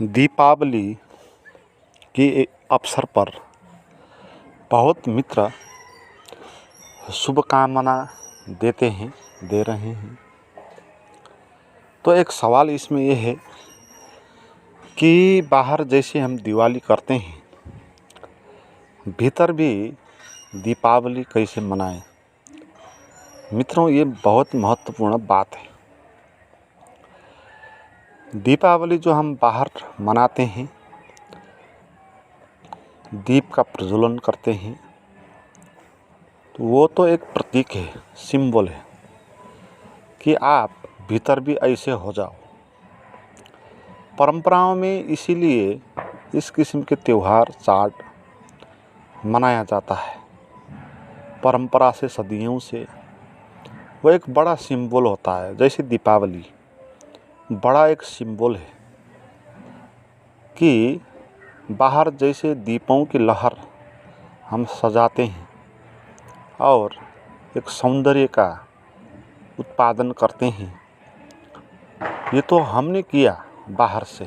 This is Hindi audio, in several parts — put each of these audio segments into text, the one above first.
दीपावली के अवसर पर बहुत मित्र शुभकामना दे रहे हैं। तो एक सवाल इसमें यह है कि बाहर जैसे हम दिवाली करते हैं, भीतर भी दीपावली कैसे मनाएं। मित्रों, ये बहुत महत्वपूर्ण बात है। दीपावली जो हम बाहर मनाते हैं, दीप का प्रज्वलन करते हैं, तो वो तो एक प्रतीक है, सिंबल है कि आप भीतर भी ऐसे हो जाओ। परंपराओं में इसीलिए इस किस्म के त्यौहार चार्ट मनाया जाता है। परंपरा से, सदियों से वो एक बड़ा सिंबल होता है। जैसे दीपावली बड़ा एक सिंबल है कि बाहर जैसे दीपों की लहर हम सजाते हैं और एक सौंदर्य का उत्पादन करते हैं, ये तो हमने किया बाहर से,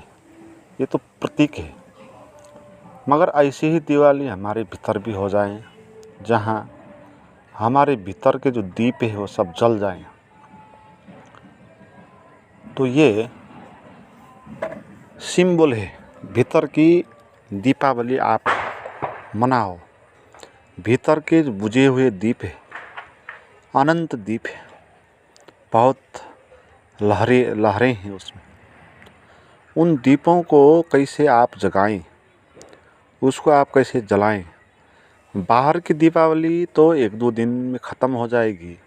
ये तो प्रतीक है। मगर ऐसी ही दिवाली हमारे भीतर भी हो जाए, जहाँ हमारे भीतर के जो दीप है वो सब जल जाएं। तो ये सिंबल है, भीतर की दीपावली आप मनाओ। भीतर के जो बुझे हुए दीप है, अनंत दीप है, बहुत लहरें हैं उसमें। उन दीपों को कैसे आप जगाएं, उसको आप कैसे जलाएं। बाहर की दीपावली तो 1-2 दिन में ख़त्म हो जाएगी,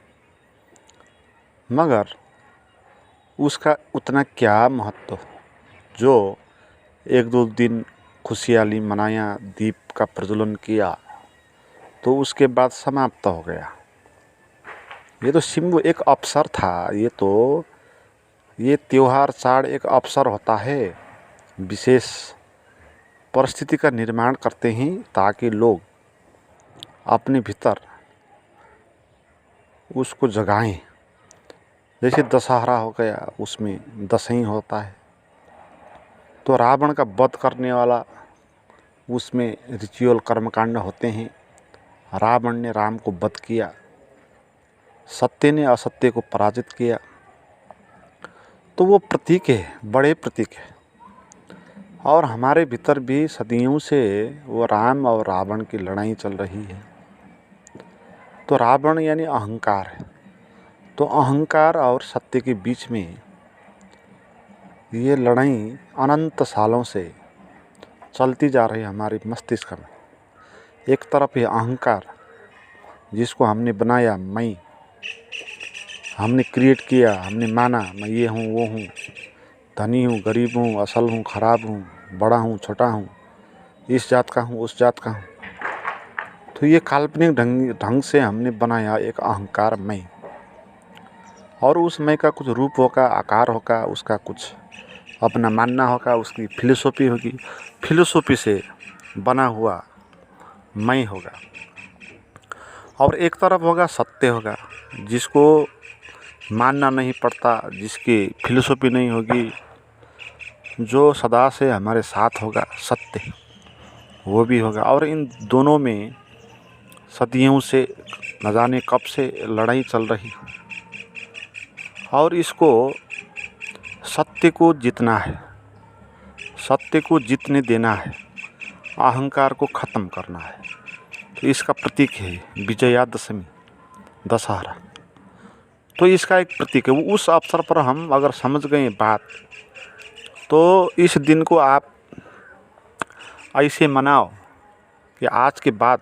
मगर उसका उतना क्या महत्व जो 1-2 दिन खुशहाली मनाया, दीप का प्रज्वलन किया, तो उसके बाद समाप्त हो गया। ये तो सिंबल, एक अवसर था। ये त्योहार चार्ट एक अवसर होता है, विशेष परिस्थिति का निर्माण करते हैं ताकि लोग अपने भीतर उसको जगाएं। जैसे दशहरा हो गया, उसमें दशई होता है, तो रावण का वध करने वाला उसमें रिचुअल कर्मकांड होते हैं। रावण ने राम को वध किया, सत्य ने असत्य को पराजित किया। तो वो प्रतीक है, बड़े प्रतीक है। और हमारे भीतर भी सदियों से वो राम और रावण की लड़ाई चल रही है। तो रावण यानी अहंकार है। तो अहंकार और सत्य के बीच में ये लड़ाई अनंत सालों से चलती जा रही है हमारे मस्तिष्क में। एक तरफ ये अहंकार, जिसको हमने बनाया, मैं, हमने क्रिएट किया, हमने माना मैं ये हूँ, वो हूँ, धनी हूँ, गरीब हूँ, असल हूँ, खराब हूँ, बड़ा हूँ, छोटा हूँ, इस जात का हूँ, उस जात का हूँ। तो ये काल्पनिक ढंग से हमने बनाया एक अहंकार, मैं। और उस मैं का कुछ रूप होगा, आकार होगा, उसका कुछ अपना मानना होगा, उसकी फिलोसॉफी होगी। फिलोसॉफी से बना हुआ मैं होगा। और एक तरफ होगा सत्य होगा, जिसको मानना नहीं पड़ता, जिसकी फिलोसॉफी नहीं होगी, जो सदा से हमारे साथ होगा, सत्य, वो भी होगा। और इन दोनों में सदियों से, न जाने कब से लड़ाई चल रही। और इसको सत्य को जीतना है, सत्य को जीतने देना है, अहंकार को ख़त्म करना है। तो इसका प्रतीक है विजयादशमी, दशहरा। तो इसका एक प्रतीक है। वो उस अवसर पर हम अगर समझ गए बात, तो इस दिन को आप ऐसे मनाओ कि आज के बाद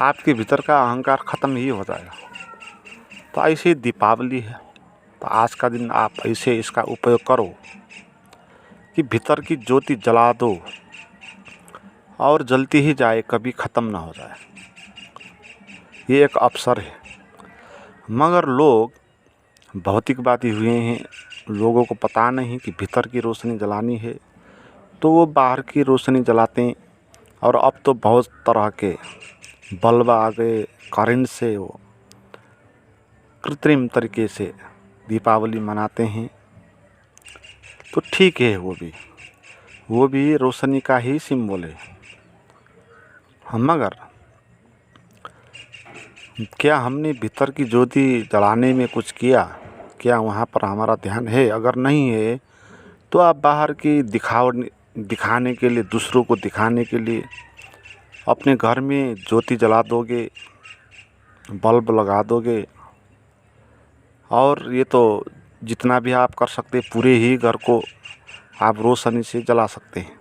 आपके भीतर का अहंकार ख़त्म ही हो जाएगा। तो ऐसे दीपावली है, तो आज का दिन आप ऐसे इसका उपयोग करो कि भीतर की ज्योति जला दो और जलती ही जाए, कभी ख़त्म ना हो जाए। ये एक अवसर है। मगर लोग भौतिकवादी हुए हैं, लोगों को पता नहीं कि भीतर की रोशनी जलानी है, तो वो बाहर की रोशनी जलाते हैं। और अब तो बहुत तरह के बल्ब आ गए, करेंट से वो कृत्रिम तरीके से दीपावली मनाते हैं। तो ठीक है वो भी, वो भी रोशनी का ही सिंबल है। मगर क्या हमने भीतर की ज्योति जलाने में कुछ किया? क्या वहाँ पर हमारा ध्यान है? अगर नहीं है तो आप बाहर की दिखाने के लिए, दूसरों को दिखाने के लिए अपने घर में ज्योति जला दोगे, बल्ब लगा दोगे, और ये तो जितना भी आप कर सकते पूरे ही घर को आप रोशनी से जला सकते हैं।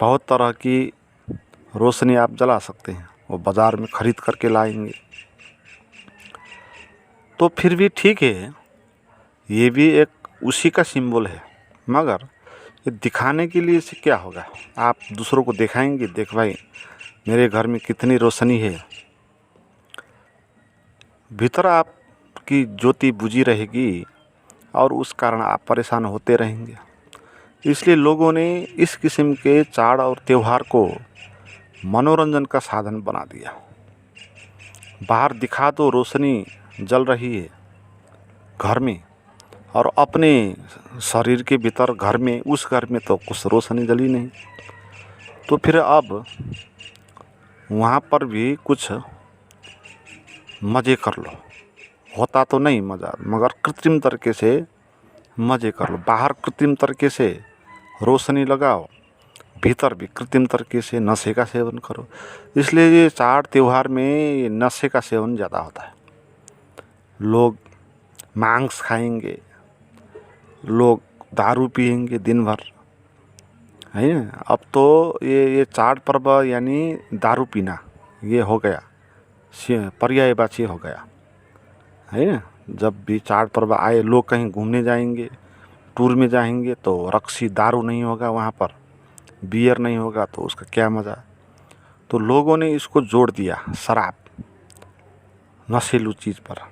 बहुत तरह की रोशनी आप जला सकते हैं, वो बाज़ार में ख़रीद करके लाएंगे तो फिर भी ठीक है, ये भी एक उसी का सिंबल है। मगर ये दिखाने के लिए से क्या होगा? आप दूसरों को दिखाएंगे, देख भाई मेरे घर में कितनी रोशनी है। भीतर आपकी ज्योति बुझी रहेगी और उस कारण आप परेशान होते रहेंगे। इसलिए लोगों ने इस किस्म के चाड़ और त्यौहार को मनोरंजन का साधन बना दिया। बाहर दिखा तो रोशनी जल रही है घर में, और अपने शरीर के भीतर घर में, उस घर में तो कुछ रोशनी जली नहीं। तो फिर अब वहाँ पर भी कुछ मज़े कर लो। होता तो नहीं मज़ा, मगर कृत्रिम तरीके से मज़े कर लो। बाहर कृत्रिम तरीके से रोशनी लगाओ, भीतर भी कृत्रिम तरीके से नशे का सेवन करो। इसलिए ये चार त्यौहार में नशे का सेवन ज़्यादा होता है। लोग मांस खाएंगे, लोग दारू पिएंगे दिन भर, है ना। अब तो ये चार पर्व यानी दारू पीना ये हो गया, पर्यायवाची हो गया, है ना। जब भी चार पर्व आए, लोग कहीं घूमने जाएंगे, टूर में जाएंगे तो रक्सी दारू नहीं होगा, वहाँ पर बियर नहीं होगा तो उसका क्या मज़ा। तो लोगों ने इसको जोड़ दिया शराब, नशीली चीज़ पर।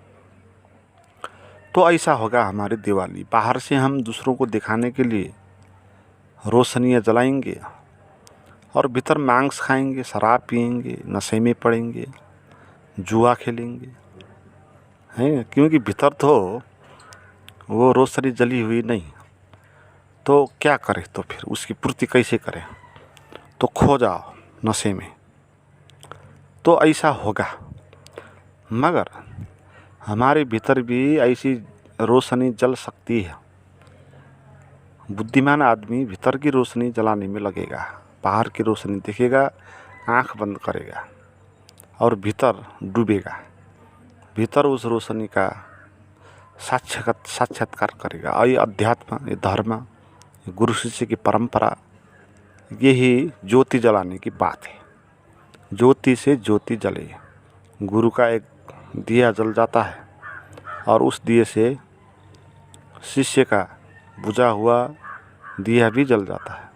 तो ऐसा होगा हमारी दिवाली। बाहर से हम दूसरों को दिखाने के लिए रोशनियाँ जलाएंगे और भीतर मांस खाएंगे, शराब पिएंगे, नशे में पड़ेंगे, जुआ खेलेंगे, हैं। क्योंकि भीतर तो वो रोशनी जली हुई नहीं, तो क्या करें? तो फिर उसकी पूर्ति कैसे करें? तो खो जाओ नशे में, तो ऐसा होगा। मगर हमारे भीतर भी ऐसी रोशनी जल सकती है। बुद्धिमान आदमी भीतर की रोशनी जलाने में लगेगा, बाहर की रोशनी देखेगा, आंख बंद करेगा और भीतर डूबेगा, भीतर उस रोशनी का साक्षात्कार करेगा। और ये अध्यात्म, ये धर्म, ये गुरु शिष्य की परंपरा, यही ज्योति जलाने की बात है। ज्योति से ज्योति जले। गुरु का एक दिया जल जाता है और उस दिए से शिष्य का बुझा हुआ दिया भी जल जाता है।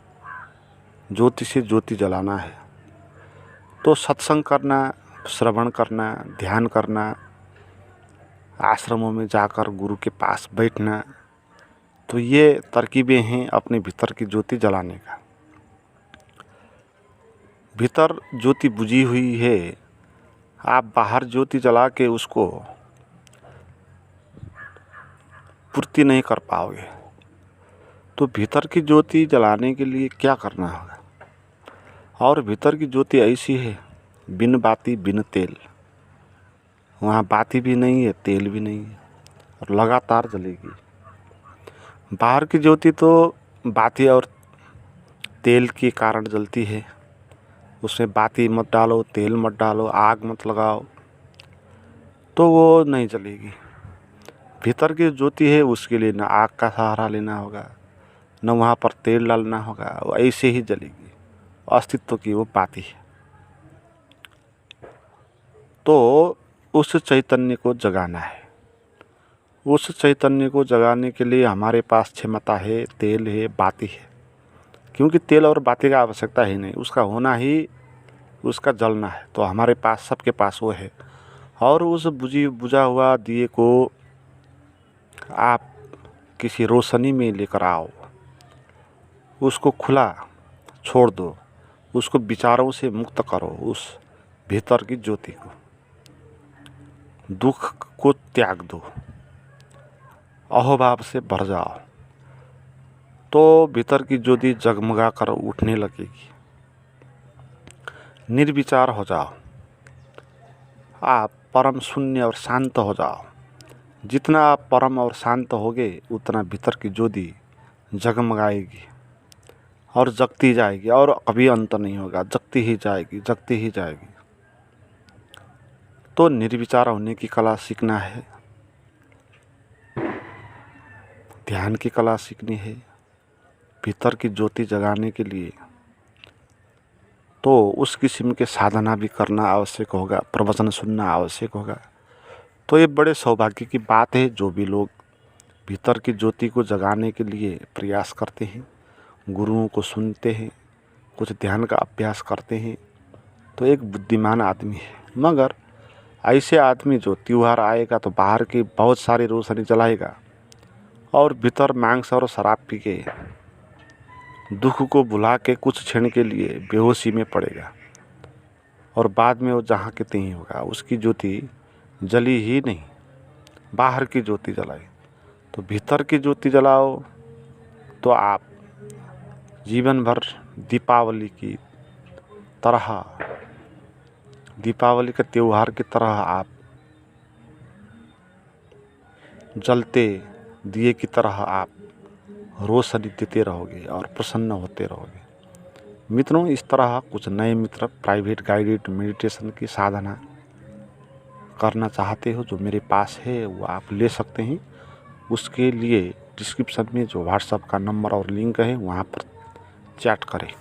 ज्योति से ज्योति जलाना है तो सत्संग करना, श्रवण करना, ध्यान करना, आश्रमों में जाकर गुरु के पास बैठना, तो ये तरकीबें हैं अपने भीतर की ज्योति जलाने का। भीतर ज्योति बुझी हुई है, आप बाहर ज्योति जला के उसको पूर्ति नहीं कर पाओगे। तो भीतर की ज्योति जलाने के लिए क्या करना होगा? और भीतर की ज्योति ऐसी है, बिन बाती बिन तेल। वहाँ बाती भी नहीं है, तेल भी नहीं है, और लगातार जलेगी। बाहर की ज्योति तो बाती और तेल के कारण जलती है। उसमें बाती मत डालो, तेल मत डालो, आग मत लगाओ, तो वो नहीं जलेगी। भीतर की ज्योति है, उसके लिए ना आग का सहारा लेना होगा, न वहाँ पर तेल डालना होगा, वो ऐसे ही जलेगी। अस्तित्व की वो बाती है। तो उस चैतन्य को जगाना है। उस चैतन्य को जगाने के लिए हमारे पास क्षमता है, तेल है, बाती है। क्योंकि तेल और बाती का आवश्यकता ही नहीं, उसका होना ही उसका जलना है। तो हमारे पास, सबके पास वो है। और उस बुझा हुआ दिए को आप किसी रोशनी में लेकर आओ, उसको खुला छोड़ दो, उसको विचारों से मुक्त करो। उस भीतर की ज्योति को, दुख को त्याग दो, अहोभाव से भर जाओ, तो भीतर की ज्योति जगमगा कर उठने लगेगी। निर्विचार हो जाओ, आप परम शून्य और शांत हो जाओ। जितना आप परम और शांत होगे उतना भीतर की ज्योति जगमगाएगी और जगती जाएगी और कभी अंत नहीं होगा, जगती ही जाएगी, जगती ही जाएगी। तो निर्विचार होने की कला सीखना है, ध्यान की कला सीखनी है, भीतर की ज्योति जगाने के लिए तो उस किस्म के साधना भी करना आवश्यक होगा, प्रवचन सुनना आवश्यक होगा। तो ये बड़े सौभाग्य की बात है जो भी लोग भीतर की ज्योति को जगाने के लिए प्रयास करते हैं, गुरुओं को सुनते हैं, कुछ ध्यान का अभ्यास करते हैं, तो एक बुद्धिमान आदमी है। मगर ऐसे आदमी जो त्योहार आएगा तो बाहर की बहुत सारी रोशनी जलाएगा और भीतर मांस और शराब पी के दुख को भुला के कुछ क्षण के लिए बेहोशी में पड़ेगा और बाद में वो जहाँ के तहीं होगा, उसकी ज्योति जली ही नहीं, बाहर की ज्योति जलाए। तो भीतर की ज्योति जलाओ तो आप जीवन भर दीपावली की तरह, दीपावली के त्यौहार की तरह आप जलते दिए की तरह आप रोशनी देते रहोगे और प्रसन्न होते रहोगे। मित्रों, इस तरह कुछ नए मित्र प्राइवेट गाइडेड मेडिटेशन की साधना करना चाहते हो जो मेरे पास है वो आप ले सकते हैं। उसके लिए डिस्क्रिप्शन में जो व्हाट्सएप का नंबर और लिंक है वहाँ पर चैट करें।